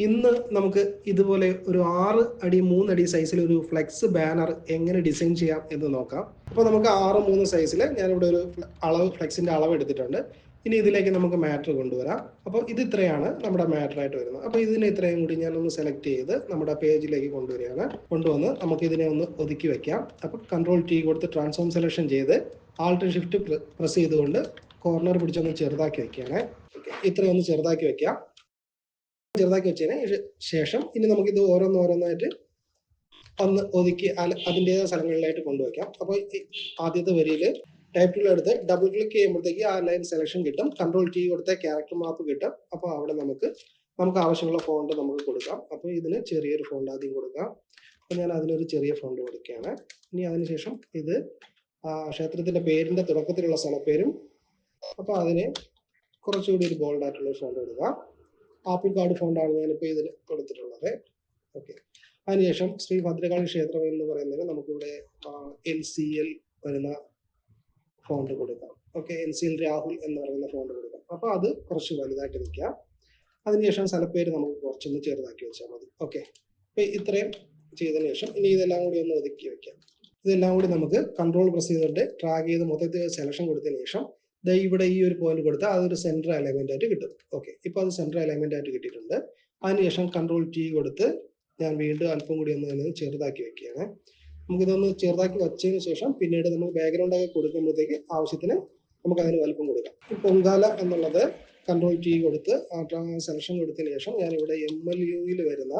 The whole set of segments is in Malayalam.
ഇന്ന് നമുക്ക് ഇതുപോലെ ഒരു 6 അടി 3 അടി സൈസിൽ ഒരു ഫ്ലെക്സ് ബാനർ എങ്ങനെ ഡിസൈൻ ചെയ്യാം എന്ന് നോക്കാം. അപ്പോൾ നമുക്ക് 6, 3 സൈസിൽ ഞാനിവിടെ ഒരു ഫ്ലെക്സിൻ്റെ അളവ് എടുത്തിട്ടുണ്ട്. ഇനി ഇതിലേക്ക് നമുക്ക് മാറ്റർ കൊണ്ടുവരാം. അപ്പോൾ ഇത് ഇത്രയാണ് നമ്മുടെ മാറ്ററായിട്ട് വരുന്നത്. അപ്പോൾ ഇതിനെ ഇത്രയും കൂടി ഞാനൊന്ന് സെലക്ട് ചെയ്ത് നമ്മുടെ പേജിലേക്ക് കൊണ്ടുവരികയാണ്. കൊണ്ടുവന്ന് നമുക്ക് ഇതിനെ ഒന്ന് ഒതുക്കി വെക്കാം. അപ്പോൾ കൺട്രോൾ ടി കൊടുത്ത് ട്രാൻസ്ഫോം സെലക്ഷൻ ചെയ്ത് ആൾട്ട് ഷിഫ്റ്റ് പ്രസ് ചെയ്തുകൊണ്ട് കോർണർ പിടിച്ചൊന്ന് ചെറുതാക്കി വെക്കുകയാണ്. ഇത്രയൊന്ന് ചെറുതാക്കി വെക്കാം. ചെറുതാക്കി വെച്ചതിന് ശേഷം ഇനി നമുക്കിത് ഓരോന്നോരോന്നായിട്ട് ഒന്ന് ഒതുക്കി അതിൻ്റെതായ സ്ഥലങ്ങളിലായിട്ട് കൊണ്ടുവയ്ക്കാം. അപ്പോൾ ആദ്യത്തെ വരിയിൽ ടൈപ്പ് ടൂൾ എടുത്ത് ഡബിൾ ക്ലിക്ക് ചെയ്യുമ്പോഴത്തേക്ക് ആ ലൈൻ സെലക്ഷൻ കിട്ടും. കൺട്രോൾ ടി കൊടുത്ത ക്യാരക്ടർ മാപ്പ് കിട്ടും. അപ്പോൾ അവിടെ നമുക്ക് ആവശ്യമുള്ള ഫോണ്ട് നമുക്ക് കൊടുക്കാം. അപ്പോൾ ഇതിന് ചെറിയൊരു ഫോണ്ട് ആദ്യം കൊടുക്കാം. അപ്പോൾ ഞാൻ അതിനൊരു ചെറിയ ഫോണ്ട് കൊടുക്കുകയാണ്. ഇനി അതിനുശേഷം ഇത് ക്ഷേത്രത്തിൻ്റെ പേരിൻ്റെ തുടക്കത്തിലുള്ള സ്ഥലപ്പേരും, അപ്പോൾ അതിന് കുറച്ചുകൂടി ഒരു ബോൾഡ് ആയിട്ടുള്ള ഫോണ്ട് കൊടുക്കാം. ആപ്പിൾ കാർഡ് ഫോണ്ടാണ് ഞാനിപ്പോൾ ഇതിൽ കൊടുത്തിട്ടുള്ളത്. ഓക്കെ, അതിനുശേഷം ശ്രീ ഭദ്രകാളി ക്ഷേത്രം എന്ന് പറയുന്നതിന് നമുക്കിവിടെ NCL വരുന്ന ഫോണ്ട് കൊടുക്കാം. ഓക്കെ, NCL രാഹുൽ എന്ന് പറയുന്ന ഫോണ്ട് കൊടുക്കാം. അപ്പോൾ അത് കുറച്ച് വലുതായിട്ട് നിൽക്കാം. അതിനുശേഷം സ്ഥലപ്പേര് നമുക്ക് കുറച്ചൊന്ന് ചെറുതാക്കി വെച്ചാൽ മതി. ഓക്കെ, അപ്പോൾ ഇത്രയും ചെയ്തതിന് ശേഷം ഇനി ഇതെല്ലാം കൂടി ഒന്ന് ഒതുക്കി വെക്കാം. ഇതെല്ലാം കൂടി നമുക്ക് കൺട്രോൾ പ്രസ് ചെയ്തിട്ട് ട്രാക്ക് ചെയ്ത് മൊത്തത്തിൽ സെലക്ഷൻ കൊടുത്തതിന് ശേഷം ഇവിടെ ഈ ഒരു പോയിന്റ് കൊടുത്താൽ അതൊരു സെൻട്രൽ അലൈൻമെന്റ് ആയിട്ട് കിട്ടും. ഓക്കെ, ഇപ്പോൾ അത് സെൻട്രൽ അലൈൻമെന്റ് ആയിട്ട് കിട്ടിയിട്ടുണ്ട്. അതിനുശേഷം കൺട്രോൾ ടി കൊടുത്ത് ഞാൻ വീണ്ടും അല്പം കൂടി ഒന്ന് ചെറുതാക്കി വെക്കുകയാണ്. നമുക്കിതൊന്ന് ചെറുതാക്കി വെച്ചതിന് ശേഷം പിന്നീട് നമുക്ക് ബാക്ക്ഗ്രൗണ്ടൊക്കെ കൊടുക്കുമ്പോഴത്തേക്ക് ആവശ്യത്തിന് നമുക്ക് അതിന് വലുപ്പം കൊടുക്കാം. ഈ പൊങ്കാല എന്നുള്ളത് കൺട്രോൾ ടി കൊടുത്ത് സെലക്ഷൻ കൊടുത്തതിന് ശേഷം ഞാനിവിടെ MLUയിൽ വരുന്ന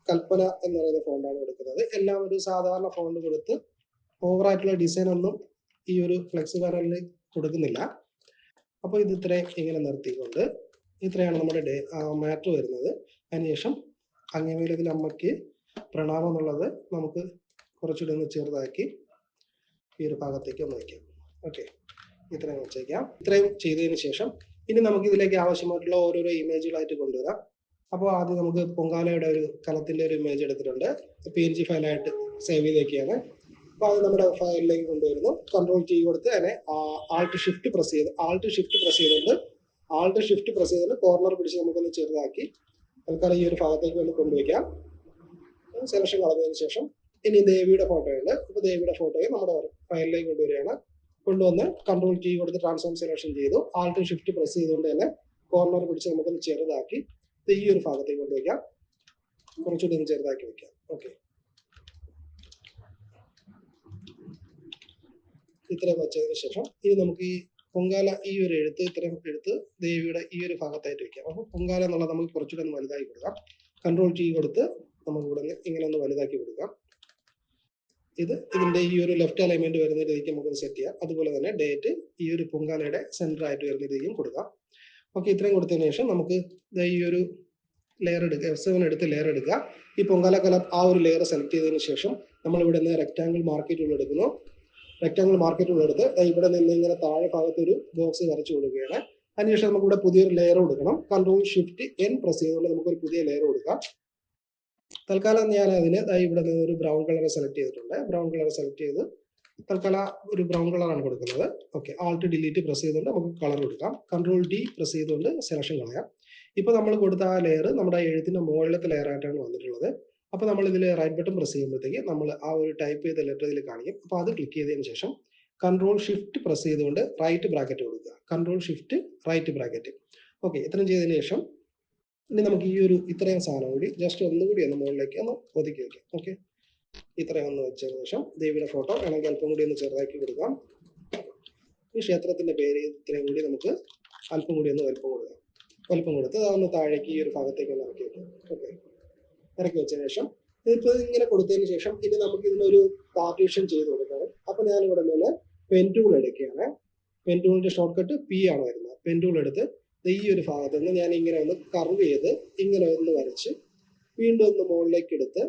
കൽപ്പന എന്ന് പറയുന്ന ഫോണ്ടാണ് കൊടുക്കുന്നത്. എല്ലാം ഒരു സാധാരണ ഫോണ്ട് കൊടുത്ത് ഓവറായിട്ടുള്ള ഡിസൈൻ ഒന്നും ഈ ഒരു ഫ്ലെക്സ് പാനലിൽ കൊടുക്കുന്നില്ല. അപ്പോൾ ഇത് ഇത്രയും ഇങ്ങനെ നിർത്തിക്കൊണ്ട് ഇത്രയാണ് നമ്മുടെ മാറ്റർ വരുന്നത്. അതിനുശേഷം അങ്ങമേലതിൽ അമ്മയ്ക്ക് പ്രണാമം എന്നുള്ളത് നമുക്ക് കുറച്ചുകൂടി ഒന്ന് ചെറുതാക്കി ഈ ഒരു ഭാഗത്തേക്ക് ഒന്ന് വയ്ക്കാം. ഓക്കെ, ഇത്രയും വെച്ചേക്കാം. ഇത്രയും ചെയ്തതിന് ശേഷം ഇനി നമുക്ക് ഇതിലേക്ക് ആവശ്യമായിട്ടുള്ള ഓരോരോ ഇമേജുകളായിട്ട് കൊണ്ടുവരാം. അപ്പോൾ ആദ്യം നമുക്ക് പൊങ്കാലയുടെ ഒരു കലത്തിൻ്റെ ഒരു ഇമേജ് എടുത്തിട്ടുണ്ട്. PNG ഫയലായിട്ട് സേവ് ചെയ്തേക്കാണ്. അപ്പോൾ അത് നമ്മുടെ ഫയലിലേക്ക് കൊണ്ടുവരുന്നു. കൺട്രോൾ ടി കൊടുത്ത് അതിനെ ആൾട്ട് ഷിഫ്റ്റ് പ്രസ് ചെയ്തുകൊണ്ട് കോർണർ പിടിച്ച് നമുക്കൊന്ന് ചെറുതാക്കി തൽക്കാലം ഈ ഒരു ഭാഗത്തേക്ക് ഒന്ന് കൊണ്ടുവയ്ക്കാം. സെലക്ഷൻ കളഞ്ഞതിന് ശേഷം ഇനി ദേവിയുടെ ഫോട്ടോയുണ്ട്. അപ്പോൾ ദേവിയുടെ ഫോട്ടോയെ നമ്മുടെ ഫയലിലേക്ക് കൊണ്ടുവരികയാണ്. കൊണ്ടുവന്ന് കൺട്രോൾ ടി കൊടുത്ത് ട്രാൻസ്ഫോം സെലക്ഷൻ ചെയ്തു ആൾട്ട് ഷിഫ്റ്റ് പ്രസ് ചെയ്തുകൊണ്ട് തന്നെ കോർണർ പിടിച്ച് നമുക്കൊന്ന് ചെറുതാക്കി ഈ ഒരു ഭാഗത്തേക്ക് കൊണ്ടുവയ്ക്കാം. കുറച്ചുകൂടി ഒന്ന് ചെറുതാക്കി വയ്ക്കാം. ഓക്കെ, ഇത്രയും വെച്ചതിന് ശേഷം ഇനി നമുക്ക് ഈ പൊങ്കാല ഈ ഒരു ഇത്രയും എഴുത്ത് ദേവിയുടെ ഈ ഒരു ഭാഗത്തായിട്ട് വെക്കാം. അപ്പോൾ പൊങ്കാല എന്നുള്ളത് നമുക്ക് കുറച്ചുകൂടെ ഒന്ന് വലുതാക്കി കൊടുക്കാം. കൺട്രോൾ ടി കൊടുത്ത് നമുക്ക് ഇവിടെ ഇങ്ങനെ ഒന്ന് വലുതാക്കി കൊടുക്കാം. ഇതിന്റെ ഈ ഒരു ലെഫ്റ്റ് അലൈൻമെന്റ് വരുന്ന രീതിക്ക് നമുക്കൊന്ന് സെറ്റ് ചെയ്യാം. അതുപോലെ തന്നെ ഡേറ്റ് ഈ ഒരു പൊങ്കാലയുടെ സെന്റർ ആയിട്ട് വരുന്ന രീതിക്കും കൊടുക്കാം. ഓക്കെ, ഇത്രയും കൊടുത്തതിന് ശേഷം നമുക്ക് ഈ ഒരു ലെയർ എടുക്കുക, F7 എടുത്ത് ലെയർ എടുക്കുക. ഈ പൊങ്കാല കലർ ആ ഒരു ലെയർ സെലക്ട് ചെയ്തതിന് ശേഷം നമ്മൾ ഇവിടെ നിന്ന് റെക്ടാങ്കിൾ മാർക്കറ്റ് ടൂൾ എടുക്കുന്നു. റെക്ടാങ്കിൾ മാർക്കറ്റ് ടൂൾ എടുത്ത് ഇവിടെ നിന്ന് ഇങ്ങനെ താഴെ ഭാഗത്ത് ഒരു ബോക്സ് വരച്ചു കൊടുക്കുകയാണ്. അതിനുശേഷം നമുക്ക് ഇവിടെ പുതിയൊരു ലെയർ കൊടുക്കണം. കൺട്രോൾ ഷിഫ്റ്റ് N പ്രസ് ചെയ്തുകൊണ്ട് നമുക്കൊരു പുതിയ ലെയർ കൊടുക്കാം. തൽക്കാലം ഞാൻ അതിന് ഇവിടെ നിന്ന് ഒരു ബ്രൗൺ കളർ സെലക്ട് ചെയ്തിട്ടുണ്ട്. ബ്രൗൺ കളർ സെലക്ട് ചെയ്ത് തൽക്കാലം ഒരു ബ്രൗൺ കളറാണ് കൊടുക്കുന്നത്. ഓക്കെ, ആൾട്ട് ഡിലീറ്റ് പ്രസ് ചെയ്തുകൊണ്ട് നമുക്ക് കളർ കൊടുക്കാം. കൺട്രോൾ D പ്രസ് ചെയ്തുകൊണ്ട് സെലക്ഷൻ കളയാം. ഇപ്പോൾ നമ്മൾ കൊടുത്ത ആ ലെയർ നമ്മുടെ എഴുത്തിന്റെ മുകളിലത്തെ ലെയർ ആയിട്ടാണ് വന്നിട്ടുള്ളത്. അപ്പോൾ നമ്മൾ ഇതിൽ റൈറ്റ് ബട്ടൺ പ്രസ് ചെയ്യുമ്പോഴത്തേക്ക് നമ്മൾ ആ ഒരു ടൈപ്പ് ചെയ്ത ലെറ്റർ ഇതിൽ കാണിക്കും. അപ്പോൾ അത് ക്ലിക്ക് ചെയ്തതിന് ശേഷം കൺട്രോൾ ഷിഫ്റ്റ് പ്രസ് ചെയ്തുകൊണ്ട് റൈറ്റ് ബ്രാക്കറ്റ് കൊടുക്കുക. Control shift right bracket. Okay, ഇത്രയും ചെയ്തതിന് ശേഷം ഇനി നമുക്ക് ഈ ഒരു ഇത്രയും സാധനം കൂടി ജസ്റ്റ് ഒന്നുകൂടി ഒന്ന് മുകളിലേക്ക് ഒന്ന് ഒതുക്കി വയ്ക്കാം. ഓക്കെ, ഇത്രയും ഒന്ന് വെച്ചതിന് ശേഷം ദേവിയുടെ ഫോട്ടോ വേണമെങ്കിൽ അല്പം കൂടി ഒന്ന് ചെറുതാക്കി കൊടുക്കാം. ഈ ക്ഷേത്രത്തിന്റെ പേര് ഇത്രയും കൂടി നമുക്ക് അല്പം കൂടി ഒന്ന് വലുപ്പം കൊടുത്ത് അതൊന്ന് താഴേക്ക് ഈ ഒരു ഭാഗത്തേക്ക് ഒന്ന് ഇറക്കി വെക്കും. ഓക്കെ, ഇറക്കി വെച്ചതിന് ശേഷം ഇതിപ്പോൾ ഇങ്ങനെ കൊടുത്തതിന് ശേഷം ഇനി നമുക്ക് ഇതിനൊരു പാർട്ടീഷൻ ചെയ്ത് കൊടുക്കണം. അപ്പോൾ ഞാനിവിടെ നിന്ന് പെൻ ടൂൾ എടുക്കുകയാണ്. പെൻ ടൂളിന്റെ ഷോർട്ട് കട്ട് P ആണ് വരുന്നത്. പെൻ ടൂൾ എടുത്ത് ഈ ഒരു ഭാഗത്ത് നിന്ന് ഞാൻ ഇങ്ങനെ ഒന്ന് കർവ് ചെയ്ത് ഇങ്ങനെ ഒന്ന് വരച്ച് വീണ്ടും ഒന്ന് മുകളിലേക്ക് എടുത്ത്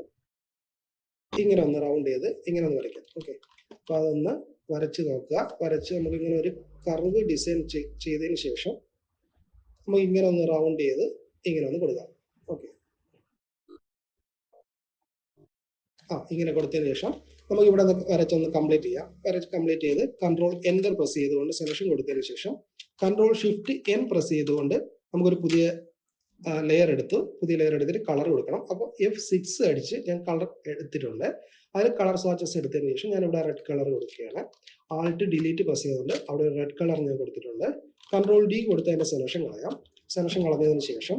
ഇങ്ങനെ ഒന്ന് റൗണ്ട് ചെയ്ത് ഇങ്ങനെ ഒന്ന് വരയ്ക്കാം. ഓക്കെ, അപ്പോൾ അതൊന്ന് വരച്ച് നോക്കുക. വരച്ച് നമുക്ക് ഇങ്ങനെ ഒരു കർവ് ഡിസൈൻ ചെയ്തതിന് ശേഷം നമുക്ക് ഇങ്ങനെ ഒന്ന് റൗണ്ട് ചെയ്ത് ഇങ്ങനെ ഒന്ന് കൊടുക്കാം. ഓക്കെ, ഇങ്ങനെ കൊടുത്തതിന് ശേഷം നമുക്ക് ഇവിടെ വരച്ചൊന്ന് കംപ്ലീറ്റ് ചെയ്യാം. വരച്ച് കംപ്ലീറ്റ് ചെയ്ത് കൺട്രോൾ Enter പ്രസ് ചെയ്തുകൊണ്ട് സെലക്ഷൻ കൊടുത്തതിന് ശേഷം കൺട്രോൾ ഷിഫ്റ്റ് N പ്രസ് ചെയ്തുകൊണ്ട് നമുക്കൊരു പുതിയ ലെയർ എടുത്തു, പുതിയ ലെയർ എടുത്തിട്ട് കളർ കൊടുക്കണം. അപ്പോൾ F6 അടിച്ച് ഞാൻ കളർ എടുത്തിട്ടുണ്ട്. അതിൽ കളർ സ്വാച്ചസ് എടുത്തതിന് ശേഷം ഞാൻ ഇവിടെ റെഡ് കളർ കൊടുക്കുകയാണ്. ആൾട്ട് ഡിലീറ്റ് പ്രസ് ചെയ്തുകൊണ്ട് അവിടെ റെഡ് കളർ ഞാൻ കൊടുത്തിട്ടുണ്ട്. കൺട്രോൾ ഡി കൊടുത്ത് അതിൻ്റെ സെലക്ഷൻ കളയാം. സെലക്ഷൻ കളഞ്ഞതിന് ശേഷം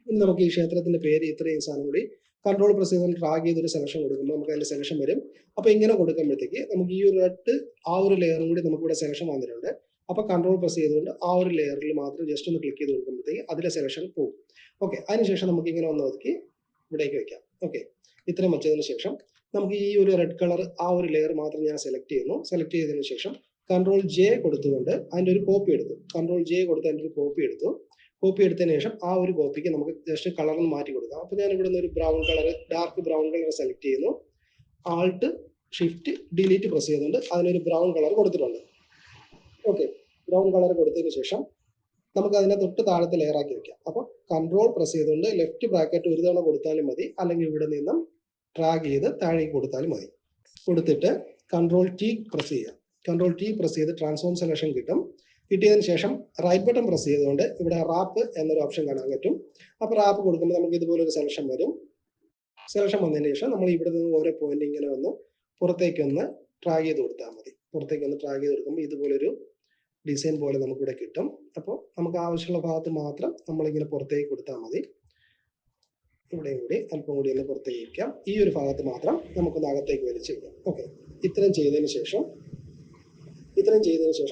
ഇനി നമുക്ക് ഈ ക്ഷേത്രത്തിന്റെ പേര് ഇത്രയും സാധനം കൂടി കൺട്രോൾ പ്രസ് ചെയ്ത് ഡ്രാഗ് ചെയ്തൊരു സെലക്ഷൻ കൊടുക്കുമ്പോൾ നമുക്ക് അതിന്റെ സെലക്ഷൻ വരും. അപ്പോൾ ഇങ്ങനെ കൊടുക്കുമ്പോഴത്തേക്ക് നമുക്ക് ഈ ഒരു റെഡ് ആ ഒരു ലെയറും കൂടി നമുക്ക് ഇവിടെ സെലക്ഷൻ വന്നിട്ടുണ്ട്. അപ്പോൾ കൺട്രോൾ പ്രസ് ചെയ്തുകൊണ്ട് ആ ഒരു ലെയറിൽ മാത്രം ജസ്റ്റ് ഒന്ന് ക്ലിക്ക് ചെയ്ത് കൊടുക്കുമ്പോഴത്തേക്ക് അതിലെ സെലക്ഷൻ പോകും. ഓക്കെ, അതിനുശേഷം നമുക്ക് ഇങ്ങനെ ഒന്ന് ഒതുക്കി ഇവിടേക്ക് വെക്കാം. ഓക്കെ, ഇത്രയും വെച്ചതിന് ശേഷം നമുക്ക് ഈ ഒരു റെഡ് കളർ ആ ഒരു ലെയർ മാത്രം ഞാൻ സെലക്ട് ചെയ്യുന്നു. സെലക്ട് ചെയ്തതിന് ശേഷം കൺട്രോൾ ജെ കൊടുത്തുകൊണ്ട് അതിൻ്റെ ഒരു കോപ്പി എടുത്തു. കൺട്രോൾ ജെ കൊടുത്ത് അതിൻ്റെ ഒരു കോപ്പി എടുത്തു. കോപ്പി എടുത്തതിന് ശേഷം ആ ഒരു കോപ്പിക്ക് നമുക്ക് ജസ്റ്റ് കളറിന് മാറ്റി കൊടുക്കാം. അപ്പോൾ ഞാൻ ഇവിടെ നിന്ന് ഒരു brown colour, dark brown colour select ചെയ്യുന്നു. ആൾട്ട് ഷിഫ്റ്റ് ഡിലീറ്റ് പ്രസ് ചെയ്തുകൊണ്ട് അതിനൊരു ബ്രൗൺ കളർ കൊടുത്തിട്ടുണ്ട്. ഓക്കെ, ബ്രൗൺ കളർ കൊടുത്തതിന് ശേഷം നമുക്ക് അതിനെ തൊട്ട് താഴത്തെ ലെയർ ആക്കി വെക്കാം. അപ്പോൾ കൺട്രോൾ പ്രസ് ചെയ്തുകൊണ്ട് ലെഫ്റ്റ് ബ്രാക്കറ്റ് ഒരു തവണ കൊടുത്താലും മതി, അല്ലെങ്കിൽ ഇവിടെ നിന്നും ഡ്രാഗ് ചെയ്ത് താഴേക്ക് കൊടുത്താലും മതി. കൊടുത്തിട്ട് കൺട്രോൾ ടി പ്രസ് ചെയ്യുക. കൺട്രോൾ ടി പ്രസ് ചെയ്ത് ട്രാൻസ്ഫോം സെലക്ഷൻ കിട്ടും. കിട്ടിയതിന് ശേഷം റൈറ്റ് ബട്ടൺ പ്രസ് ചെയ്തുകൊണ്ട് ഇവിടെ റാപ്പ് എന്നൊരു ഓപ്ഷൻ കാണാൻ പറ്റും. അപ്പോൾ റാപ്പ് കൊടുക്കുമ്പോൾ നമുക്ക് ഇതുപോലൊരു സെലക്ഷൻ വരും. സെലക്ഷൻ വന്നതിന് ശേഷം നമ്മൾ ഇവിടെ നിന്ന് ഓരോ പോയിന്റ് ഇങ്ങനെ വന്ന് പുറത്തേക്കൊന്ന് ഡ്രാഗ് ചെയ്ത് കൊടുത്താൽ മതി. പുറത്തേക്കൊന്ന് ഡ്രാഗ് ചെയ്ത് കൊടുക്കുമ്പോൾ ഇതുപോലൊരു ഡിസൈൻ പോലെ നമുക്കിവിടെ കിട്ടും. അപ്പോൾ നമുക്ക് ആവശ്യമുള്ള ഭാഗത്ത് മാത്രം നമ്മളിങ്ങനെ പുറത്തേക്ക് കൊടുത്താൽ മതി. ഇവിടെയും കൂടി അല്പം കൂടി ഒന്ന് പുറത്തേക്ക് വയ്ക്കാം. ഈ ഒരു ഭാഗത്ത് മാത്രം നമുക്കൊന്ന് അകത്തേക്ക് വലിച്ചു വയ്ക്കാം. ഓക്കെ, ഇത്രയും ചെയ്തതിന് ശേഷം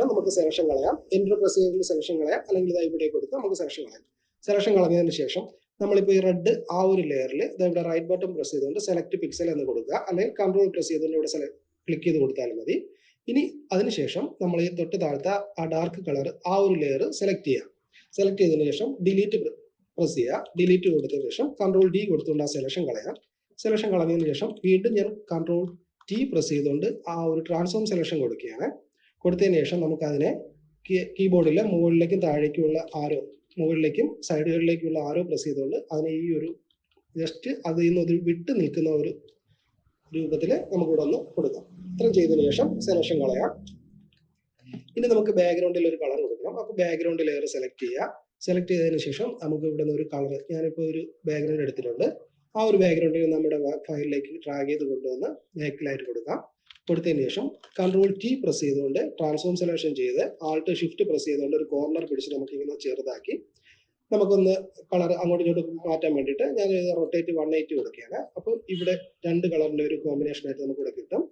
നമുക്ക് സെലക്ഷൻ കളയാം. എൻ്റർ പ്രസ് ചെയ്ത് സെലക്ഷൻ കളയാം, അല്ലെങ്കിൽ ഇതാ ഇവിടെ കൊടുത്ത് നമുക്ക് സെലക്ഷൻ കളയാം. സെലക്ഷൻ കളഞ്ഞതിന് ശേഷം നമ്മളിപ്പോൾ ഈ റെഡ് ആ ഒരു ലെയറിൽ ഇവിടെ റൈറ്റ് ബട്ടൺ പ്രസ് ചെയ്തുകൊണ്ട് സെലക്ട് പിക്സൽ എന്ന് കൊടുക്കുക, അല്ലെങ്കിൽ കൺട്രോൾ പ്രസ് ചെയ്തുകൊണ്ട് ഇവിടെ ക്ലിക്ക് ചെയ്ത് കൊടുത്താലും മതി. ഇനി അതിനുശേഷം നമ്മൾ ഈ തൊട്ട് താഴത്തെ ആ ഡാർക്ക് കളർ ആ ഒരു ലെയർ സെലക്ട് ചെയ്യുക. സെലക്ട് ചെയ്തതിന് ശേഷം ഡിലീറ്റ് പ്രസ് ചെയ്യുക. ഡിലീറ്റ് കൊടുത്തതിന് ശേഷം കൺട്രോൾ ഡി കൊടുത്തുകൊണ്ട് ആ സെലക്ഷൻ കളയാം. സെലക്ഷൻ കളഞ്ഞതിന് ശേഷം വീണ്ടും ഞാൻ കൺട്രോൾ ടി പ്രസ് ചെയ്തുകൊണ്ട് ആ ഒരു ട്രാൻസ്ഫോം സെലക്ഷൻ കൊടുക്കുകയാണ്. കൊടുത്തതിന് ശേഷം നമുക്കതിനെ കീബോർഡിലെ മുകളിലേക്കും താഴേക്കുമുള്ള ആരോ, മുകളിലേക്കും സൈഡുകളിലേക്കുള്ള ആരോ പ്രസ് ചെയ്തുകൊണ്ട് അതിനെ ഈ ഒരു ജസ്റ്റ് അതിൽ നിന്ന് വിട്ട് നിൽക്കുന്ന ഒരു രൂപത്തിൽ നമുക്കിവിടെ ഒന്ന് കൊടുക്കാം. ഇത്രയും ചെയ്തതിനു ശേഷം സെലക്ഷൻ കളയാം. ഇനി നമുക്ക് ബാക്ക്ഗ്രൗണ്ടിൽ ഒരു കളർ കൊടുക്കണം. അപ്പോൾ ബാക്ക്ഗ്രൗണ്ട് ലെയർ സെലക്ട് ചെയ്യുക. സെലക്ട് ചെയ്തതിന് ശേഷം നമുക്ക് ഇവിടെ നിന്ന് ഒരു കളർ, ഞാനിപ്പോൾ ഒരു ബാക്ക്ഗ്രൗണ്ട് എടുത്തിട്ടുണ്ട്. ആ ഒരു ബാക്ക്ഗ്രൗണ്ടിൽ നമ്മുടെ ഫയലിലേക്ക് ഡ്രാഗ് ചെയ്ത് കൊണ്ടുവന്ന് ബാക്കിലായിട്ട് കൊടുക്കാം. കൊടുത്തതിന് ശേഷം കൺട്രോൾ ടി പ്രസ് ചെയ്തുകൊണ്ട് ട്രാൻസ്ഫോം സെലക്ഷൻ ചെയ്ത് ആൾട്ട് ഷിഫ്റ്റ് പ്രസ് ചെയ്തുകൊണ്ട് ഒരു കോർണർ പിടിച്ച് നമുക്കിങ്ങനെ ചെറുതാക്കി നമുക്കൊന്ന് കളർ അങ്ങോട്ടും ഇങ്ങോട്ടും മാറ്റാൻ വേണ്ടിയിട്ട് ഞാൻ റൊട്ടേറ്റ് 180 കൊടുക്കുകയാണ്. അപ്പോൾ ഇവിടെ രണ്ട് കളറിൻ്റെ ഒരു കോമ്പിനേഷനായിട്ട് നമുക്കിവിടെ കിട്ടും.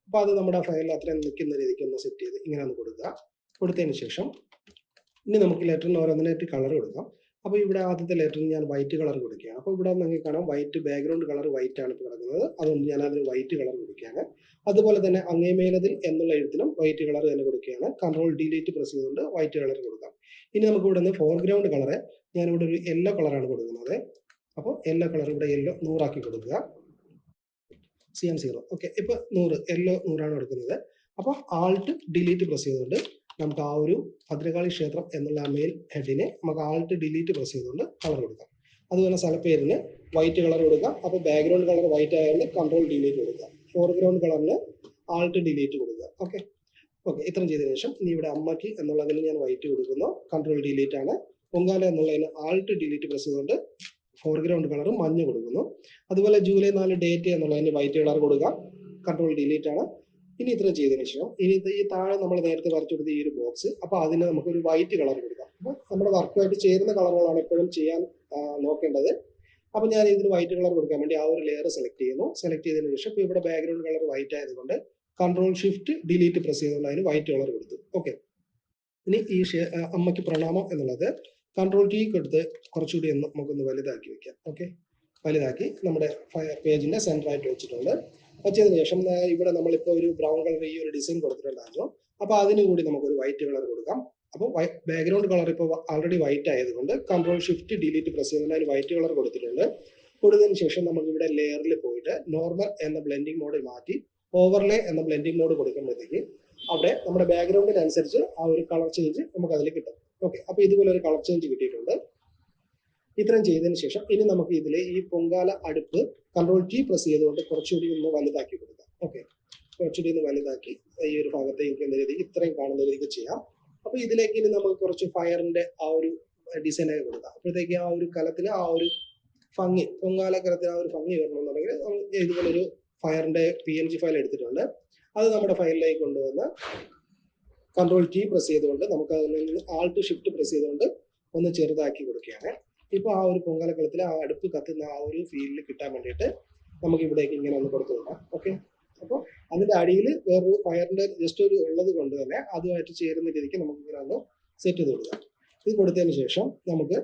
അപ്പോൾ അത് നമ്മുടെ ഫയലിൽ അത്രയും നിൽക്കുന്ന രീതിക്ക് ഒന്ന് സെറ്റ് ചെയ്ത് ഇങ്ങനെ ഒന്ന് കൊടുക്കുക. കൊടുത്തതിന് ശേഷം ഇനി നമുക്ക് ലെറ്ററിന് ഓരോന്നിനായിട്ട് കളർ കൊടുക്കാം. അപ്പോൾ ഇവിടെ ആദ്യത്തെ ലെറ്ററിന് ഞാൻ വൈറ്റ് കളർ കൊടുക്കുകയാണ്. അപ്പോൾ ഇവിടെ നിങ്ങൾക്ക് കാണാം വൈറ്റ് ബാക്ക്ഗ്രൗണ്ട് കളർ വൈറ്റ് ആണ് ഇപ്പോൾ കിടക്കുന്നത്. അതുകൊണ്ട് ഞാൻ അതിന് വൈറ്റ് കളർ കൊടുക്കുകയാണ്. അതുപോലെ തന്നെ അങ്ങേമേലതിൽ എന്നുള്ള എഴുത്തിനും വൈറ്റ് കളർ തന്നെ കൊടുക്കുകയാണ്. കൺട്രോൾ ഡിലീറ്റ് പ്രസ് ചെയ്തുകൊണ്ട് വൈറ്റ് കളർ കൊടുക്കാം. ഇനി നമുക്ക് ഇവിടെ നിന്ന് ഫോർഗ്രൗണ്ട് കളറ് ഞാനിവിടെ ഒരു യെല്ലോ കളറാണ് കൊടുക്കുന്നത്. അപ്പോൾ യെല്ലോ കളർ ഇവിടെ യെല്ലോ 100 ആക്കി കൊടുക്കുക. CM0. ഓക്കെ, ഇപ്പോൾ 100 യെല്ലോ 100 കൊടുക്കുന്നത്. അപ്പോൾ ആൾട്ട് ഡിലീറ്റ് പ്രസ് ചെയ്തുകൊണ്ട് നമുക്ക് ആ ഒരു ഭദ്രകാളി ക്ഷേത്രം എന്നുള്ള മെയിൽ ഹെഡിനെ നമുക്ക് ആൾട്ട് ഡിലീറ്റ് പ്രസ് ചെയ്തുകൊണ്ട് കളർ കൊടുക്കാം. അതുപോലെ സ്ഥലപ്പേരിന് വൈറ്റ് കളർ കൊടുക്കാം. അപ്പോൾ ബാക്ക്ഗ്രൗണ്ട് കളർ വൈറ്റ് ആയതുകൊണ്ട് കൺട്രോൾ ഡിലീറ്റ് കൊടുക്കുക. ഫോർഗ്രൗണ്ട് കളറിന് ആൾട്ട് ഡിലീറ്റ് കൊടുക്കുക. ഓക്കെ, ഇത്രയും ചെയ്തതിനു ശേഷം ഇനി ഇവിടെ അമ്മയ്ക്ക് എന്നുള്ളതിന് ഞാൻ വൈറ്റ് കൊടുക്കുന്നു. കൺട്രോൾ ഡിലീറ്റ് ആണ്. പൊങ്കാല എന്നുള്ളതിന് ആൾട്ട് ഡിലീറ്റ് പ്രസ് ചെയ്തുകൊണ്ട് ഫോർഗ്രൗണ്ട് കളർ മഞ്ഞ കൊടുക്കുന്നു. അതുപോലെ ജൂലൈ 4 ഡേറ്റ് എന്നുള്ളതിന് വൈറ്റ് കളർ കൊടുക്കുക. കൺട്രോൾ ഡിലീറ്റ് ആണ്. ഇനി ഇത്രയും ചെയ്തതിനു ശേഷം ഇനി ഈ താഴെ നമ്മൾ നേരത്തെ വരച്ചു കൊടുത്ത ഈ ഒരു ബോക്സ്, അപ്പോൾ അതിന് നമുക്കൊരു വൈറ്റ് കളർ കൊടുക്കാം. അപ്പോൾ നമ്മുടെ വർക്കുമായിട്ട് ചേരുന്ന കളറുകളാണ് എപ്പോഴും ചെയ്യാൻ നോക്കേണ്ടത്. അപ്പോൾ ഞാൻ ഇതിന് വൈറ്റ് കളർ കൊടുക്കാൻ വേണ്ടി ആ ഒരു ലെയർ സെലക്ട് ചെയ്യുന്നു. സെലക്ട് ചെയ്തതിനു ശേഷം ഇപ്പോൾ ഇവിടെ ബാക്ക്ഗ്രൗണ്ട് കളർ വൈറ്റ് ആയതുകൊണ്ട് കൺട്രോൾ ഷിഫ്റ്റ് ഡിലീറ്റ് പ്രസ് ചെയ്തുകൊണ്ട് അതിന് വൈറ്റ് കളർ കൊടുത്തു. ഓക്കെ, ഇനി ഈ അമ്മയ്ക്ക് പ്രണാമം എന്നുള്ളത് കൺട്രോൾ ടി കൊടുത്ത് കുറച്ചുകൂടി ഒന്ന് നമുക്കൊന്ന് വലുതാക്കി വെക്കാം. ഓക്കെ, വലുതാക്കി നമ്മുടെ പേജിന്റെ സെന്റർ ആയിട്ട് വെച്ചിട്ടുണ്ട്. വെച്ചതിന് ശേഷം ഇവിടെ നമ്മളിപ്പോൾ ഒരു ബ്രൗൺ കളർ ഈ ഒരു ഡിസൈൻ കൊടുത്തിട്ടുണ്ടായിരുന്നു. അപ്പോൾ അതിന് കൂടി നമുക്കൊരു വൈറ്റ് കളർ കൊടുക്കാം. അപ്പോൾ ബാക്ക്ഗ്രൗണ്ട് കളർ ഇപ്പോൾ ആൾറെഡി വൈറ്റ് ആയതുകൊണ്ട് കൺട്രോൾ ഷിഫ്റ്റ് ഡിലീറ്റ് പ്രസ് ചെയ്തുകൊണ്ട് അതിന് വൈറ്റ് കളർ കൊടുത്തിട്ടുണ്ട്. കൊടുത്തതിന് ശേഷം നമുക്ക് ഇവിടെ ലെയറിൽ പോയിട്ട് നോർമൽ എന്ന ബ്ലെൻഡിങ് മോഡിൽ മാറ്റി ഓവർലേ എന്ന ബ്ലെൻഡിങ് മോഡ് കൊടുക്കുമ്പോഴത്തേക്ക് അവിടെ നമ്മുടെ ബാക്ക്ഗ്രൗണ്ടിനനുസരിച്ച് ആ ഒരു കളർ ചേഞ്ച് നമുക്ക് അതിൽ കിട്ടും. ഓക്കെ, അപ്പോൾ ഇതുപോലെ ഒരു കളർ ചേഞ്ച് കിട്ടിയിട്ടുണ്ട്. ഇത്രയും ചെയ്തതിന് ശേഷം ഇനി നമുക്ക് ഇതിൽ ഈ പൊങ്കാല അടുപ്പ് കൺട്രോൾ ടി പ്രസ് ചെയ്തുകൊണ്ട് കുറച്ചുകൂടി ഒന്ന് വലുതാക്കി കൊടുക്കാം. ഓക്കെ, കുറച്ചുകൂടി ഒന്ന് വലുതാക്കി ഈ ഒരു ഭാഗത്തേക്ക് എന്ന രീതിക്ക് ഇത്രയും കാണുന്ന രീതിക്ക് ചെയ്യാം. അപ്പോൾ ഇതിലേക്ക് ഇനി നമുക്ക് കുറച്ച് ഫയറിന്റെ ആ ഒരു ഡിസൈനൊക്കെ കൊടുക്കാം. അപ്പോഴത്തേക്ക് ആ ഒരു കലത്തിൽ ആ ഒരു ഭംഗി, പൊങ്കാല കലത്തിൽ ആ ഒരു ഭംഗി വരണമെന്നുണ്ടെങ്കിൽ നമുക്ക് ഇതുപോലൊരു ഫയറിൻ്റെ PNG ഫയൽ എടുത്തിട്ടുണ്ട്. അത് നമ്മുടെ ഫയലിലേക്ക് കൊണ്ടുവന്ന് കൺട്രോൾ T പ്രസ് ചെയ്തുകൊണ്ട് നമുക്ക് അതിൽ നിന്ന് ആൾട്ട് ഷിഫ്റ്റ് പ്രസ് ചെയ്തുകൊണ്ട് ഒന്ന് ചെറുതാക്കി കൊടുക്കുകയാണ്. ഇപ്പോൾ ആ ഒരു പൊങ്കാലക്കളത്തിൽ ആ അടുപ്പ് കത്തുന്ന ആ ഒരു ഫീലിൽ കിട്ടാൻ വേണ്ടിയിട്ട് നമുക്ക് ഇവിടേക്ക് ഇങ്ങനെ ഒന്ന് കൊടുത്തു കൊടുക്കാം. ഓക്കെ, അപ്പോൾ അതിൻ്റെ അടിയിൽ വേറൊരു ഫയറിൻ്റെ ജസ്റ്റ് ഒരു ഉള്ളത് കൊണ്ട് തന്നെ അതുമായിട്ട് ചേരുന്ന രീതിക്ക് നമുക്ക് ഇങ്ങനെ ഒന്ന് സെറ്റ് ചെയ്ത് കൊടുക്കാം. ഇത് കൊടുത്തതിന് ശേഷം നമുക്ക്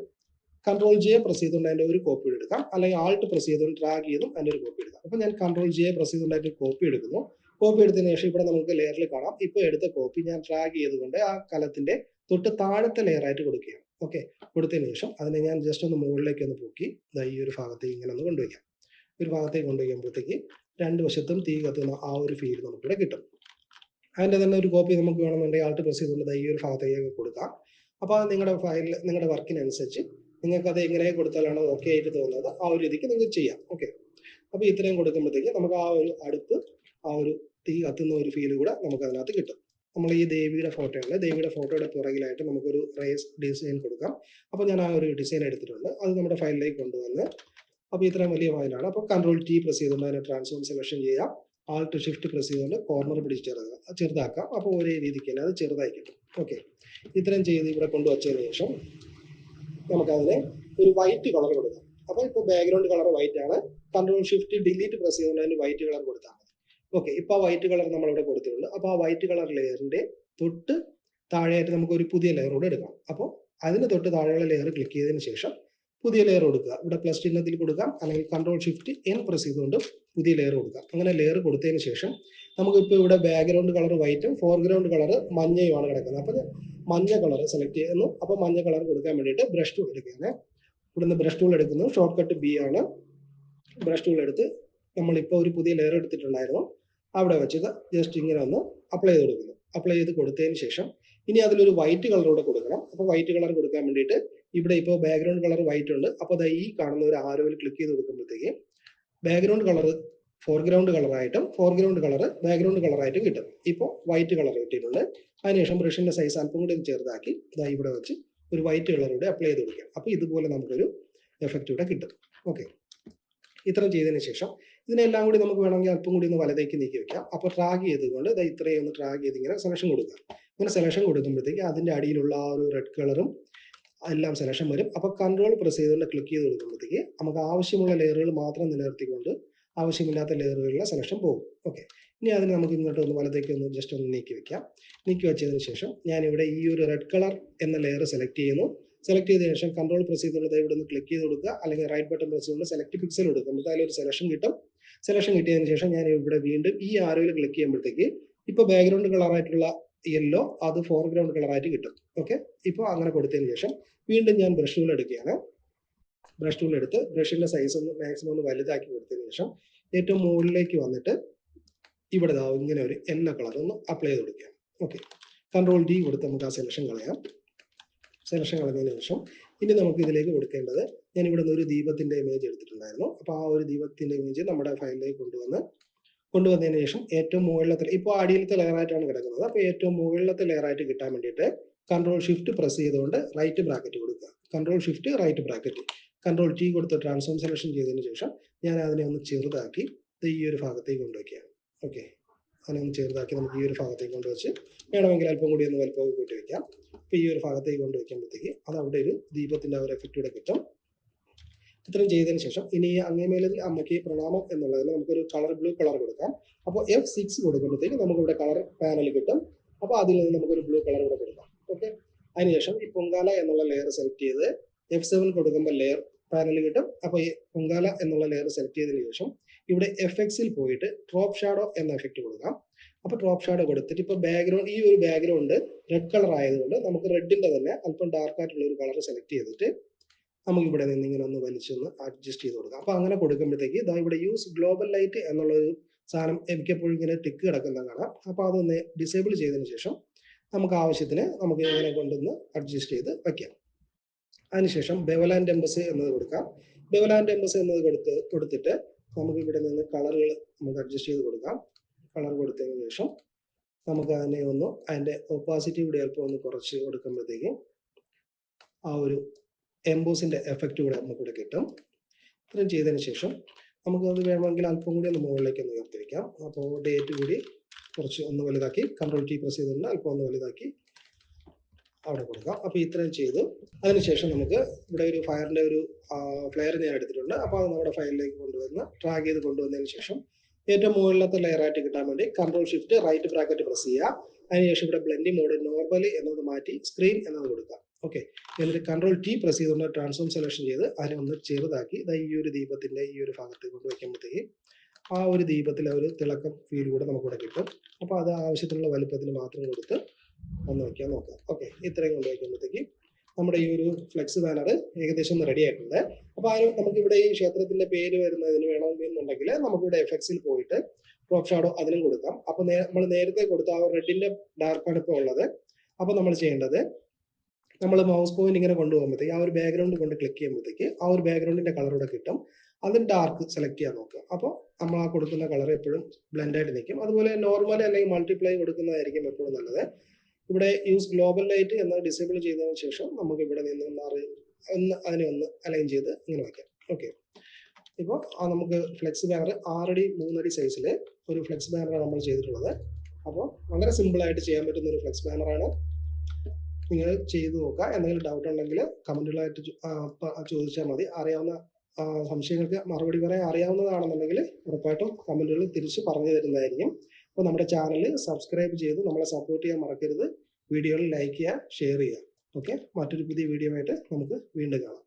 കൺട്രോൾ J പ്രസ് ചെയ്തുകൊണ്ട് അതിൻ്റെ ഒരു കോപ്പി എടുക്കാം, അല്ലെങ്കിൽ ആൾട്ട് പ്രസ് ചെയ്തുകൊണ്ട് ഡ്രാഗ് ചെയ്തും അതിൻ്റെ ഒരു കോപ്പി എടുക്കാം. അപ്പോൾ ഞാൻ കൺട്രോൾ J പ്രസ് ചെയ്തുകൊണ്ട് അതിൻ്റെ കോപ്പി എടുക്കുന്നു. കോപ്പി എടുത്തതിന് ശേഷം ഇവിടെ നമുക്ക് ലെയറിൽ കാണാം. ഇപ്പോൾ എടുത്ത കോപ്പി ഞാൻ ഡ്രാഗ് ചെയ്തുകൊണ്ട് ആ കലത്തിൻ്റെ തൊട്ട് താഴത്തെ ലെയറായിട്ട് കൊടുക്കുകയാണ്. ഓക്കെ, കൊടുത്തതിന് ശേഷം അതിനെ ഞാൻ ജസ്റ്റ് ഒന്ന് മുകളിലേക്ക് ഒന്ന് പൊക്കി ഈ ഒരു ഭാഗത്തേക്ക് ഇങ്ങനെ ഒന്ന് കൊണ്ടുവയ്ക്കാം. ഒരു ഭാഗത്തേക്ക് കൊണ്ടുവയ്ക്കുമ്പോഴത്തേക്ക് രണ്ട് വശത്തും തീ കത്തുന്ന ആ ഒരു ഫീൽ നമുക്കിവിടെ കിട്ടും. അതിൻ്റെ തന്നെ ഒരു കോപ്പി നമുക്ക് വേണമെന്നുണ്ടെങ്കിൽ ആൾട്ട് പ്രസ് ചെയ്തുകൊണ്ട് ഈ ഒരു ഭാഗത്തേക്ക് കൊടുക്കാം. അപ്പോൾ നിങ്ങളുടെ ഫയലിൽ നിങ്ങളുടെ വർക്കിനനുസരിച്ച് നിങ്ങൾക്ക് അത് എങ്ങനെ കൊടുത്താലാണോ ഓക്കെ ആയിട്ട് തോന്നുന്നത് ആ ഒരു രീതിക്ക് നിങ്ങൾക്ക് ചെയ്യാം. ഓക്കെ, അപ്പോൾ ഇത്രയും കൊടുക്കുമ്പോഴത്തേക്ക് നമുക്ക് ആ ഒരു അടുപ്പ് ആ ഒരു തീ കത്തുന്ന ഒരു ഫീൽ കൂടെ നമുക്ക് അതിനകത്ത് കിട്ടും. നമ്മൾ ഈ ദേവിയുടെ ഫോട്ടോയാണ്, ദേവിയുടെ ഫോട്ടോയുടെ പുറകിലായിട്ട് നമുക്കൊരു റേസ് ഡിസൈൻ കൊടുക്കാം. അപ്പോൾ ഞാൻ ആ ഒരു ഡിസൈൻ എടുത്തിട്ടുണ്ട്, അത് നമ്മുടെ ഫയലിലേക്ക് കൊണ്ടുവന്ന്, അപ്പോൾ ഇത്രയും വലിയ ഫയലാണ്. അപ്പോൾ കൺട്രോൾ T പ്രസ് ചെയ്തുകൊണ്ട് അതിനെ ട്രാൻസ്ഫോം സെലക്ഷൻ ചെയ്യാം. ആൾട്ട് ഷിഫ്റ്റ് പ്രസ് ചെയ്തുകൊണ്ട് കോർണർ പിടിച്ച് ചെറുതാക്കാം. അപ്പോൾ ഒരേ രീതിക്ക് തന്നെ അത് ചെറുതായി കിട്ടും. ഓക്കെ, ഇത്രയും ചെയ്ത് ഇവിടെ കൊണ്ടുവച്ചതിന് ശേഷം നമുക്കതിനെ ഒരു വൈറ്റ് കളർ കൊടുക്കാം. അപ്പോൾ ഇപ്പോൾ ബാക്ക്ഗ്രൗണ്ട് കളർ വൈറ്റ് ആണ്. കൺട്രോൾ ഷിഫ്റ്റ് ഡിലീറ്റ് പ്രസ് ചെയ്തുകൊണ്ട് അതിന് വൈറ്റ് കളർ കൊടുത്താൽ മതി. ഓക്കെ, ഇപ്പോൾ ആ വൈറ്റ് കളർ നമ്മളിവിടെ കൊടുത്തിട്ടുണ്ട്. അപ്പോൾ ആ വൈറ്റ് കളർ ലെയറിൻ്റെ തൊട്ട് താഴെയായിട്ട് നമുക്ക് ഒരു പുതിയ ലെയർ കൂടെ എടുക്കാം. അപ്പോൾ അതിന് തൊട്ട് താഴെയുള്ള ലെയർ ക്ലിക്ക് ചെയ്തതിന് ശേഷം പുതിയ ലെയർ കൊടുക്കുക. ഇവിടെ പ്ലസ് ചിഹ്നത്തിൽ കൊടുക്കാം, അല്ലെങ്കിൽ കൺട്രോൾ ഷിഫ്റ്റ് N പ്രസ് ചെയ്തുകൊണ്ട് പുതിയ ലെയർ കൊടുക്കാം. അങ്ങനെ ലെയർ കൊടുത്തതിന് ശേഷം നമുക്കിപ്പോൾ ഇവിടെ ബാക്ക്ഗ്രൗണ്ട് കളർ വൈറ്റും ഫോർഗ്രൗണ്ട് കളർ മഞ്ഞയുമാണ് കിടക്കുന്നത്. അപ്പോൾ മഞ്ഞ കളർ സെലക്ട് ചെയ്യുന്നു. അപ്പോൾ മഞ്ഞ കളർ കൊടുക്കാൻ വേണ്ടിയിട്ട് ബ്രഷ് ടൂൾ എടുക്കുകയാണ്. ഇവിടുന്ന് ബ്രഷ് ടൂൾ എടുക്കുന്നു, ഷോർട്ട് കട്ട് B ആണ്. ബ്രഷ് ടൂൾ എടുത്ത് നമ്മളിപ്പോൾ ഒരു പുതിയ ലെയർ എടുത്തിട്ടുണ്ടായിരുന്നു, അവിടെ വെച്ച് ജസ്റ്റ് ഇങ്ങനെ ഒന്ന് അപ്ലൈ ചെയ്ത് കൊടുക്കുന്നു. അപ്ലൈ ചെയ്ത് കൊടുത്തതിന് ശേഷം ഇനി അതിലൊരു വൈറ്റ് കളർ കൂടെ കൊടുക്കണം. അപ്പോൾ വൈറ്റ് കളർ കൊടുക്കാൻ വേണ്ടിയിട്ട് ഇവിടെ ഇപ്പോൾ ബാക്ക്ഗ്രൗണ്ട് കളർ വൈറ്റ് ഉണ്ട്. അപ്പോൾ ഈ കാണുന്ന ഒരു ആരോയിൽ ക്ലിക്ക് ചെയ്ത് കൊടുക്കുമ്പോഴത്തേക്ക് ബാക്ക്ഗ്രൗണ്ട് കളർ ഫോർഗ്രൗണ്ട് കളറായിട്ടും ഫോർഗ്രൗണ്ട് കളർ ബാക്ക്ഗ്രൗണ്ട് കളറായിട്ടും കിട്ടും. ഇപ്പോൾ വൈറ്റ് കളർ കിട്ടിയിട്ടുണ്ട്. അതിനുശേഷം ബ്രഷിൻ്റെ സൈസ് അല്പം കൂടി ചെറുതാക്കി ഇവിടെ വെച്ച് ഒരു വൈറ്റ് കളർ കൂടെ അപ്ലൈ ചെയ്ത് കൊടുക്കാം. അപ്പോൾ ഇതുപോലെ നമുക്കൊരു എഫക്റ്റ് ഇവിടെ കിട്ടും. ഓക്കെ, ഇത്രയും ചെയ്തതിന് ശേഷം ഇതിനെല്ലാം കൂടി നമുക്ക് വേണമെങ്കിൽ അല്പം കൂടി ഒന്ന് വലതേക്ക് നീക്കി വെക്കാം. അപ്പോൾ ട്രാഗ് ചെയ്തുകൊണ്ട് ഇത്രയും ഒന്ന് ട്രാഗ് ചെയ്ത് ഇങ്ങനെ സെലക്ഷൻ കൊടുക്കുക. ഇങ്ങനെ സെലക്ഷൻ കൊടുക്കുമ്പോഴത്തേക്ക് അതിൻ്റെ അടിയിലുള്ള ആ ഒരു റെഡ് കളറും എല്ലാം സെലക്ഷൻ വരും. അപ്പോൾ കൺട്രോൾ പ്രസ് ചെയ്തുകൊണ്ട് ക്ലിക്ക് ചെയ്ത് കൊടുക്കുമ്പോഴത്തേക്ക് നമുക്ക് ആവശ്യമുള്ള ലെയറുകൾ മാത്രം നിലനിർത്തിക്കൊണ്ട് ആവശ്യമില്ലാത്ത ലെയറുകളിലെ സെലക്ഷൻ പോകും. ഓക്കെ, ഇനി അതിന് നമുക്ക് ഇങ്ങോട്ട് ഒന്ന് വലത്തേക്ക് ഒന്ന് ജസ്റ്റ് ഒന്ന് നീക്കി വെക്കാം. നീക്കി വെച്ചതിന് ശേഷം ഞാനിവിടെ ഈ ഒരു റെഡ് കളർ എന്ന ലെയർ സെലക്ട് ചെയ്യുന്നു. സെലക്ട് ചെയ്തതിനു ശേഷം കൺട്രോൾ പ്രസ് ചെയ്തുകൊണ്ട് ഇവിടെ നിന്ന് ക്ലിക്ക് ചെയ്ത് കൊടുക്കുക, അല്ലെങ്കിൽ റൈറ്റ് ബട്ടൺ പ്രസ് ചെയ്തുകൊണ്ട് സെലക്ട് പിക്സൽ കൊടുക്കുക. നമുക്ക് അതിലൊരു സെലക്ഷൻ കിട്ടും. സെലക്ഷൻ കിട്ടിയതിന് ശേഷം ഞാൻ ഇവിടെ വീണ്ടും ഈ ആരോയിൽ ക്ലിക്ക് ചെയ്യുമ്പോഴത്തേക്ക് ഇപ്പോൾ ബാക്ക്ഗ്രൗണ്ട് കളറായിട്ടുള്ള യെല്ലോ അത് ഫോർഗ്രൗണ്ട് കളറായിട്ട് കിട്ടും. ഓക്കെ, ഇപ്പോൾ അങ്ങനെ കൊടുത്തതിന് ശേഷം വീണ്ടും ഞാൻ ബ്രഷ് ടൂൾ എടുക്കുകയാണ്. ബ്രഷ് ടൂൾ എടുത്ത് ബ്രഷിൻ്റെ സൈസ് ഒന്ന് മാക്സിമം ഒന്ന് വലുതാക്കി കൊടുത്തതിന് ശേഷം ഏറ്റവും മുകളിലേക്ക് വന്നിട്ട് ഇവിടെ ഇങ്ങനെ ഒരു യെല്ലോ കളർ ഒന്ന് അപ്ലൈ ചെയ്ത് കൊടുക്കുകയാണ്. ഓക്കെ, കൺട്രോൾ D കൊടുത്ത് നമുക്ക് ആ സെലക്ഷൻ കളയാം. സെലക്ഷൻ കളഞ്ഞതിന് ശേഷം ഇനി നമുക്ക് ഇതിലേക്ക് കൊടുക്കേണ്ടത്, ഞാൻ ഇവിടെ നിന്ന് ഒരു ദീപത്തിൻ്റെ ഇമേജ് എടുത്തിട്ടുണ്ടായിരുന്നു. അപ്പോൾ ആ ഒരു ദീപത്തിൻ്റെ ഇമേജ് നമ്മുടെ ഫയലിലേക്ക് കൊണ്ടുവന്നതിന് ശേഷം ഏറ്റവും മുകളിലത്തെ, ഇപ്പോൾ അടിയിലത്തെ ലെയറായിട്ടാണ് കിടക്കുന്നത്. അപ്പോൾ ഏറ്റവും മുകളിലത്തെ ലെയറായിട്ട് കിട്ടാൻ വേണ്ടിയിട്ട് കൺട്രോൾ ഷിഫ്റ്റ് പ്രസ് ചെയ്തുകൊണ്ട് റൈറ്റ് ബ്രാക്കറ്റ് കൊടുക്കുക. Control shift right bracket, control T കൊടുത്ത് ട്രാൻസ്ഫോം സെലക്ഷൻ ചെയ്തതിന് ശേഷം ഞാൻ അതിനെ ഒന്ന് ചെറുതാക്കി ഈ ഒരു ഭാഗത്തേക്ക് കൊണ്ടുവയ്ക്കുകയാണ്. ഓക്കെ, അതിനെ ഒന്ന് ചെറുതാക്കി നമുക്ക് ഈ ഒരു ഭാഗത്തേക്ക് കൊണ്ടുവച്ച് വേണമെങ്കിൽ അല്പം കൂടി ഒന്ന് വലുപ്പം കൂട്ടി വയ്ക്കാം. അപ്പോൾ ഈ ഒരു ഭാഗത്തേക്ക് കൊണ്ടുവയ്ക്കുമ്പോഴത്തേക്ക് അത് അവിടെ ഒരു ദീപത്തിൻ്റെ ആ ഒരു എഫക്റ്റ് കൂടെ കിട്ടും. ഇത്രയും ചെയ്തതിന് ശേഷം ഇനി അങ്ങേമേലിൽ അമ്മയ്ക്ക് പ്രണാമം എന്നുള്ളതിന് നമുക്കൊരു കളർ ബ്ലൂ കളർ കൊടുക്കാം. അപ്പോൾ F6 കൊടുക്കുമ്പോഴത്തേക്ക് നമുക്കിവിടെ കളർ പാനൽ കിട്ടും. അപ്പോൾ അതിൽ നിന്ന് നമുക്കൊരു ബ്ലൂ കളർ കൂടെ കൊടുക്കാം. ഓക്കെ, അതിനുശേഷം ഈ പൊങ്കാല എന്നുള്ള ലെയർ സെലക്ട് ചെയ്ത് F7 കൊടുക്കുമ്പോൾ ലെയർ പാനൽ കിട്ടും. അപ്പോൾ ഈ പൊങ്കാല എന്നുള്ള ലെയർ സെലക്ട് ചെയ്തതിന് ശേഷം ഇവിടെ FX-ൽ പോയിട്ട് ഡ്രോപ്പ് ഷാഡോ എന്ന എഫക്റ്റ് കൊടുക്കാം. അപ്പോൾ ഡ്രോപ്പ് ഷാഡോ കൊടുത്തിട്ട് ഇപ്പോൾ ബാക്ക്ഗ്രൗണ്ട്, ഈ ഒരു ബാക്ക്ഗ്രൗണ്ട് റെഡ് കളർ ആയതുകൊണ്ട് നമുക്ക് റെഡിൻ്റെ തന്നെ അല്പം ഡാർക്ക് ആയിട്ടുള്ള ഒരു കളർ സെലക്ട് ചെയ്തിട്ട് നമുക്ക് ഇവിടെ നിന്ന് ഇങ്ങനെ ഒന്ന് വലിച്ചൊന്ന് അഡ്ജസ്റ്റ് ചെയ്ത് കൊടുക്കാം. അപ്പോൾ അങ്ങനെ കൊടുക്കുമ്പോഴത്തേക്ക് ഇവിടെ യൂസ് ഗ്ലോബൽ ലൈറ്റ് എന്നുള്ളൊരു സാധനം എനിക്കെപ്പോഴും ഇങ്ങനെ ടിക്ക് കിടക്കുന്ന കാണാം. അപ്പോൾ അതൊന്ന് ഡിസേബിൾ ചെയ്തതിന് ശേഷം നമുക്ക് ആവശ്യത്തിന് നമുക്ക് ഇങ്ങനെ കൊണ്ടൊന്ന് അഡ്ജസ്റ്റ് ചെയ്ത് വയ്ക്കാം. അതിനുശേഷം ബെവലാൻഡ് എംബസ് എന്നത് കൊടുക്കാം. ബെവലാൻഡ് എംബസ് എന്നത് കൊടുത്തിട്ട് നമുക്ക് ഇവിടെ നിന്ന് കളറുകൾ നമുക്ക് അഡ്ജസ്റ്റ് ചെയ്ത് കൊടുക്കാം. കളർ കൊടുത്തതിന് ശേഷം നമുക്ക് അതിനെ ഒന്ന് അതിൻ്റെ ഒപ്പാസിറ്റി കൂടി അല്പം ഒന്ന് കുറച്ച് കൊടുക്കുമ്പോഴത്തേക്കും ആ ഒരു എംബോസിൻ്റെ എഫക്റ്റ് കൂടെ നമുക്കിവിടെ കിട്ടും. ഇത്രയും ചെയ്തതിന് ശേഷം നമുക്കത് വേണമെങ്കിൽ അല്പം കൂടി ഒന്ന് മുകളിലേക്ക് ഒന്ന് ഉയർത്തി വയ്ക്കാം. അപ്പോൾ ഡേറ്റ് കൂടി കുറച്ച് ഒന്ന് വലുതാക്കി കൺട്രോൾ കീ പ്രസ് ചെയ്തുകൊണ്ട് അല്പം ഒന്ന് വലുതാക്കി അവിടെ കൊടുക്കാം. അപ്പോൾ ഇത്രയും ചെയ്തു. അതിനുശേഷം നമുക്ക് ഇവിടെ ഒരു ഫയറിൻ്റെ ഒരു ഫ്ലെയർ ഞാൻ എടുത്തിട്ടുണ്ട്. അപ്പോൾ അത് നമ്മുടെ ഫയലിലേക്ക് കൊണ്ടുവന്ന് ഡ്രാഗ് ചെയ്ത് കൊണ്ടുവന്നതിന് ശേഷം ഏറ്റവും മുകളിലത്തെ ലെയറായിട്ട് കിട്ടാൻ വേണ്ടി control shift right bracket press ചെയ്യുക. അതിനുശേഷം ഇവിടെ ബ്ലെൻഡിംഗ് മോഡ് നോർമലി എന്നത് മാറ്റി സ്ക്രീൻ എന്നത് കൊടുക്കാം. ഓക്കെ, എന്നിട്ട് കൺട്രോൾ ടി പ്രസ് ചെയ്തുകൊണ്ട് ട്രാൻസ്ഫോം സെലക്ഷൻ ചെയ്ത് അതിനെ ഒന്ന് ചെറുതാക്കി ഈ ഒരു ദീപത്തിൻ്റെ ഈ ഒരു ഭാഗത്ത് കൊണ്ടുവയ്ക്കുമ്പോഴത്തേക്ക് ആ ഒരു ദീപത്തിലെ ഒരു തിളക്കം ഫീൽ കൂടെ നമുക്കിവിടെ കിട്ടും. അപ്പോൾ അത് ആവശ്യത്തിനുള്ള വലുപ്പത്തിന് മാത്രം കൊടുത്ത് ഒന്ന് വയ്ക്കാൻ നോക്കാം. ഓക്കെ, ഇത്രയും കൊണ്ടുവയ്ക്കുമ്പോഴത്തേക്ക് നമ്മുടെ ഈ ഒരു ഫ്ലെക്സ് ബാനർ ഏകദേശം ഒന്ന് റെഡി ആയിട്ടുണ്ട്. അപ്പോൾ അതിന് നമുക്കിവിടെ ഈ ക്ഷേത്രത്തിന്റെ പേര് വരുന്നതിന് വേണമെന്നുണ്ടെങ്കിൽ നമുക്കിവിടെ എഫക്ട്സിൽ പോയിട്ട് ഡ്രോപ്പ് ഷാഡോ അതിനും കൊടുക്കാം. അപ്പോൾ നമ്മൾ നേരത്തെ കൊടുത്ത ആ റെഡിന്റെ ഡാർക്കാണ് ഇപ്പോൾ ഉള്ളത്. അപ്പോൾ നമ്മൾ ചെയ്യേണ്ടത് നമ്മൾ മൗസ് പോയിന്റ് ഇങ്ങനെ കൊണ്ടുപോകുമ്പോഴത്തേക്ക് ആ ഒരു ബാക്ക്ഗ്രൗണ്ട് കൊണ്ട് ക്ലിക്ക് ചെയ്യുമ്പോഴത്തേക്ക് ആ ഒരു ബാക്ക്ഗ്രൗണ്ടിന്റെ കളർ ഇവിടെ കിട്ടും. അതിന് ഡാർക്ക് സെലക്ട് ചെയ്യാൻ നോക്കുക. അപ്പോൾ നമ്മൾ ആ കൊടുക്കുന്ന കളർ എപ്പോഴും ബ്ലെൻഡായിട്ട് നിൽക്കും. അതുപോലെ നോർമൽ അല്ലെങ്കിൽ മൾട്ടിപ്ലൈ കൊടുക്കുന്നതായിരിക്കും എപ്പോഴും നല്ലത്. ഇവിടെ യൂസ് ഗ്ലോബൽ ലൈറ്റ് എന്ന് ഡിസേബിൾ ചെയ്തതിന് ശേഷം നമുക്ക് ഇവിടെ നിന്ന് അതിനെ ഒന്ന് അലൈൻ ചെയ്ത് ഇങ്ങനെ വയ്ക്കാം. ഓക്കെ, ഇപ്പോൾ നമുക്ക് ഫ്ലെക്സ് ബാനർ 6 അടി 3 അടി സൈസിൽ ഒരു ഫ്ലെക്സ് ബാനറാണ് നമ്മൾ ചെയ്തിട്ടുള്ളത്. അപ്പോൾ വളരെ സിമ്പിളായിട്ട് ചെയ്യാൻ പറ്റുന്ന ഒരു ഫ്ലെക്സ് ബാനറാണ്. നിങ്ങൾ ചെയ്തു നോക്കുക. എന്തെങ്കിലും ഡൗട്ട് ഉണ്ടെങ്കിൽ കമൻറ്റുകളായിട്ട് ചോദിച്ചാൽ മതി. അറിയാവുന്ന സംശയങ്ങൾക്ക് മറുപടി പറയാൻ അറിയാവുന്നതാണെന്നുണ്ടെങ്കിൽ ഉറപ്പായിട്ടും കമൻറ്റുകൾ തിരിച്ച് പറഞ്ഞു തരുന്നതായിരിക്കും. അപ്പോൾ നമ്മുടെ ചാനൽ സബ്സ്ക്രൈബ് ചെയ്ത് നമ്മളെ സപ്പോർട്ട് ചെയ്യാൻ മറക്കരുത്. വീഡിയോകൾ ലൈക്ക് ചെയ്യുക, ഷെയർ ചെയ്യുക. ഓക്കെ, മറ്റൊരു പുതിയ വീഡിയോ ആയിട്ട് നമുക്ക് വീണ്ടും കാണാം.